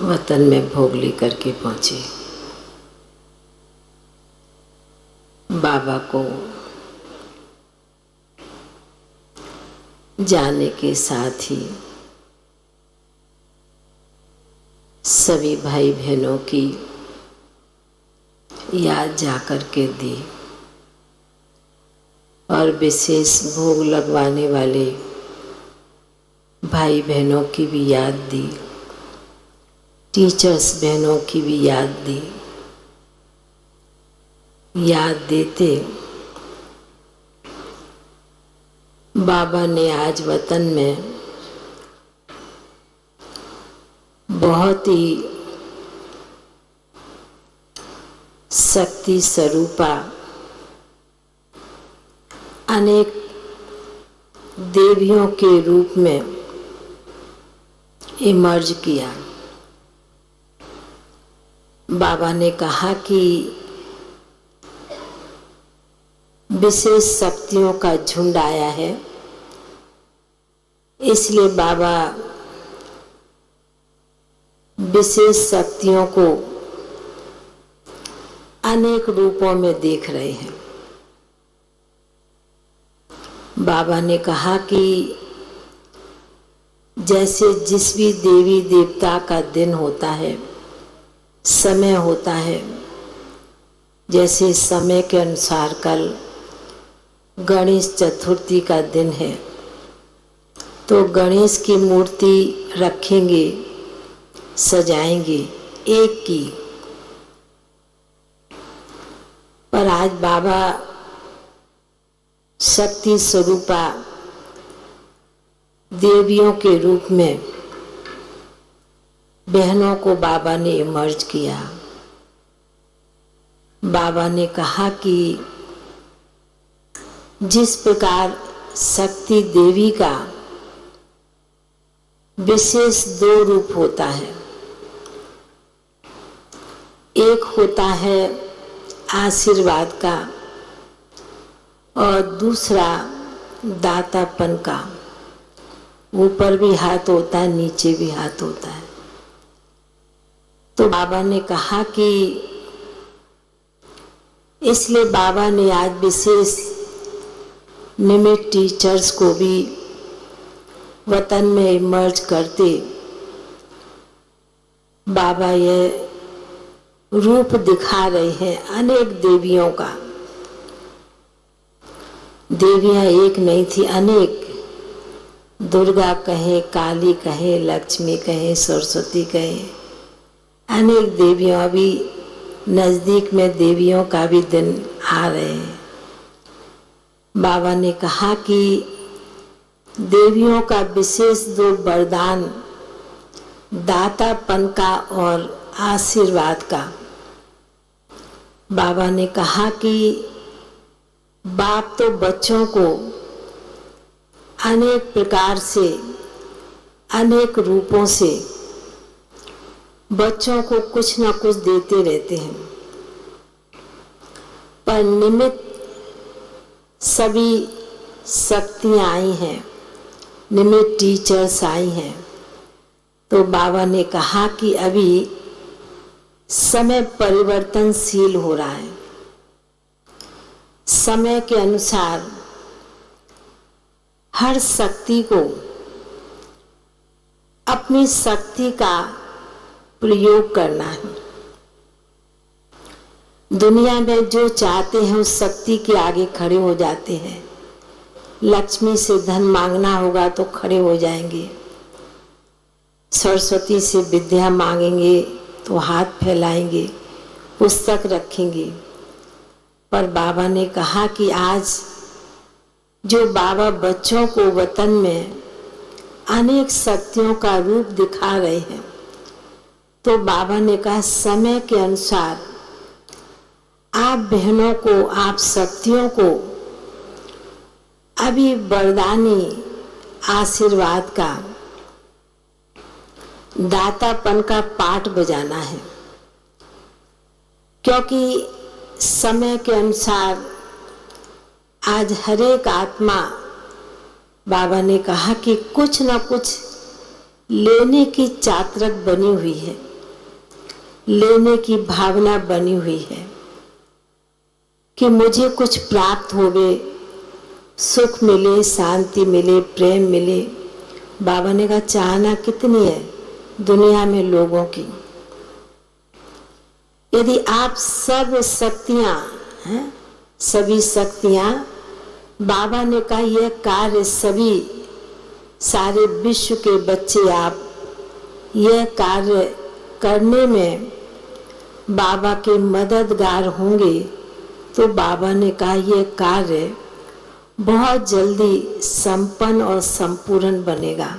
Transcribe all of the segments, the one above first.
वतन में भोग लेकर के पहुंचे। बाबा को जाने के साथ ही सभी भाई बहनों की याद जाकर के दी और विशेष भोग लगवाने वाले भाई बहनों की भी याद दी, टीचर्स बहनों की भी याद दी। याद देते बाबा ने आज वतन में बहुत ही शक्ति स्वरूपा अनेक देवियों के रूप में इमर्ज किया। बाबा ने कहा कि विशेष शक्तियों का झुंड आया है, इसलिए बाबा विशेष शक्तियों को अनेक रूपों में देख रहे हैं। बाबा ने कहा कि जैसे जिस भी देवी देवता का दिन होता है, समय होता है, जैसे समय के अनुसार कल गणेश चतुर्थी का दिन है तो गणेश की मूर्ति रखेंगे, सजाएंगे एक की। पर आज बाबा शक्ति स्वरूपा देवियों के रूप में बहनों को बाबा ने इमर्ज किया। बाबा ने कहा कि जिस प्रकार शक्ति देवी का विशेष दो रूप होता है, एक होता है आशीर्वाद का और दूसरा दातापन का। ऊपर भी हाथ होता है, नीचे भी हाथ होता है। तो बाबा ने कहा कि इसलिए बाबा ने आज विशेष निमित्त टीचर्स को भी वतन में इमर्ज करते बाबा ये रूप दिखा रहे हैं अनेक देवियों का। देवियां एक नहीं थी, अनेक। दुर्गा कहे, काली कहे, लक्ष्मी कहे, सरस्वती कहे, अनेक देवियों। अभी नजदीक में देवियों का भी दिन आ रहे हैं। बाबा ने कहा कि देवियों का विशेष दो वरदान, दातापन का और आशीर्वाद का। बाबा ने कहा कि बाप तो बच्चों को अनेक प्रकार से, अनेक रूपों से बच्चों को कुछ ना कुछ देते रहते हैं, पर निमित्त सभी शक्तियां आई हैं, निमित्त टीचर्स आई हैं। तो बाबा ने कहा कि अभी समय परिवर्तनशील हो रहा है। समय के अनुसार हर शक्ति को अपनी शक्ति का प्रयोग करना है। दुनिया में जो चाहते हैं उस शक्ति के आगे खड़े हो जाते हैं। लक्ष्मी से धन मांगना होगा तो खड़े हो जाएंगे, सरस्वती से विद्या मांगेंगे तो हाथ फैलाएंगे, पुस्तक रखेंगे। पर बाबा ने कहा कि आज जो बाबा बच्चों को वतन में अनेक शक्तियों का रूप दिखा रहे हैं, तो बाबा ने कहा समय के अनुसार आप बहनों को, आप शक्तियों को अभी वरदानी आशीर्वाद का, दातापन का पाठ बजाना है। क्योंकि समय के अनुसार आज हर एक आत्मा, बाबा ने कहा कि कुछ ना कुछ लेने की चातरक बनी हुई है। लेने की भावना बनी हुई है कि मुझे कुछ प्राप्त होवे, सुख मिले, शांति मिले, प्रेम मिले। बाबा ने कहा चाहना कितनी है दुनिया में लोगों की। यदि आप सर्व शक्तियां हैं, सभी शक्तियां, बाबा ने कहा यह कार्य सभी सारे विश्व के बच्चे आप यह कार्य करने में बाबा के मददगार होंगे, तो बाबा ने कहा यह कार्य बहुत जल्दी संपन्न और संपूर्ण बनेगा।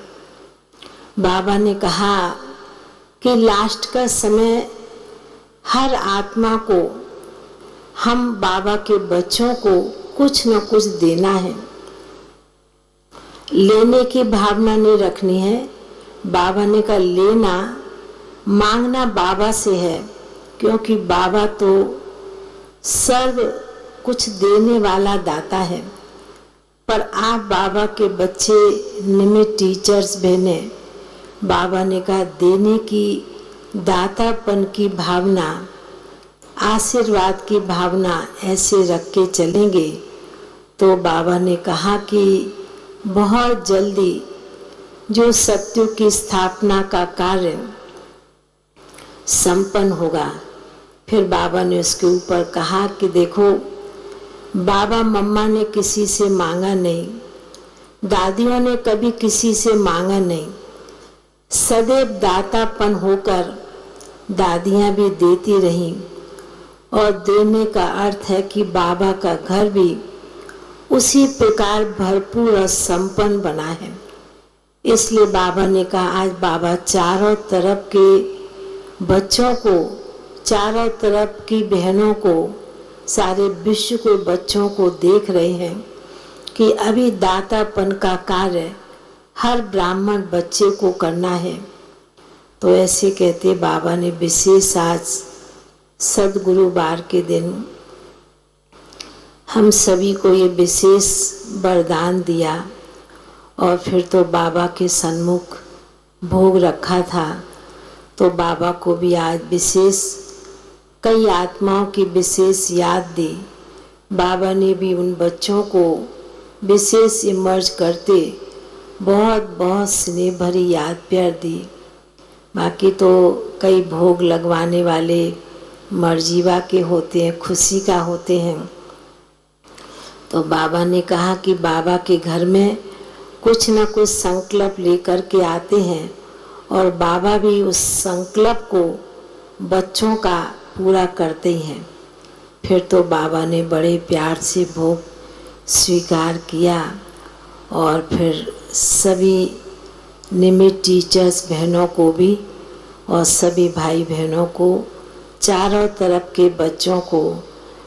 बाबा ने कहा कि लास्ट का समय हर आत्मा को, हम बाबा के बच्चों को कुछ न कुछ देना है। लेने की भावना नहीं रखनी है। बाबा ने कहा लेना, मांगना बाबा से है, क्योंकि बाबा तो सर्व कुछ देने वाला दाता है। पर आप बाबा के बच्चे निमित्त टीचर्स बहने, बाबा ने कहा देने की, दातापन की भावना, आशीर्वाद की भावना ऐसे रख के चलेंगे तो बाबा ने कहा कि बहुत जल्दी जो सत्युग की स्थापना का कार्य संपन्न होगा। फिर बाबा ने उसके ऊपर कहा कि देखो, बाबा मम्मा ने किसी से मांगा नहीं, दादियों ने कभी किसी से मांगा नहीं, सदैव दातापन होकर दादियाँ भी देती रहीं। और देने का अर्थ है कि बाबा का घर भी उसी प्रकार भरपूर और संपन्न बना है। इसलिए बाबा ने कहा आज बाबा चारों तरफ के बच्चों को, चारों तरफ की बहनों को, सारे विश्व के बच्चों को देख रहे हैं कि अभी दातापन का कार्य हर ब्राह्मण बच्चे को करना है। तो ऐसे कहते बाबा ने विशेष आज सद्गुरुवार के दिन हम सभी को ये विशेष वरदान दिया। और फिर तो बाबा के सन्मुख भोग रखा था, तो बाबा को भी आज विशेष कई आत्माओं की विशेष याद दी। बाबा ने भी उन बच्चों को विशेष इमर्ज करते बहुत बहुत स्नेह भरी याद प्यार दी। बाकी तो कई भोग लगवाने वाले मर्जीवा के होते हैं, खुशी का होते हैं। तो बाबा ने कहा कि बाबा के घर में कुछ न कुछ संकल्प लेकर के आते हैं और बाबा भी उस संकल्प को बच्चों का पूरा करते हैं। फिर तो बाबा ने बड़े प्यार से भोग स्वीकार किया और फिर सभी निमित्त टीचर्स बहनों को भी और सभी भाई बहनों को, चारों तरफ के बच्चों को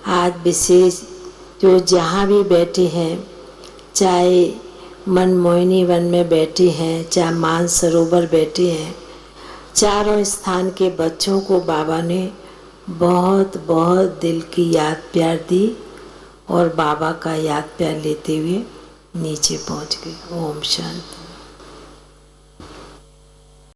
आज विशेष जो जहाँ भी बैठे हैं, चाहे मनमोहिनी वन में बैठे हैं, चाहे मानसरोवर बैठे हैं, चारों स्थान के बच्चों को बाबा ने बहुत बहुत दिल की याद प्यार दी और बाबा का याद प्यार लेते हुए नीचे पहुँच गए। ओम शांति।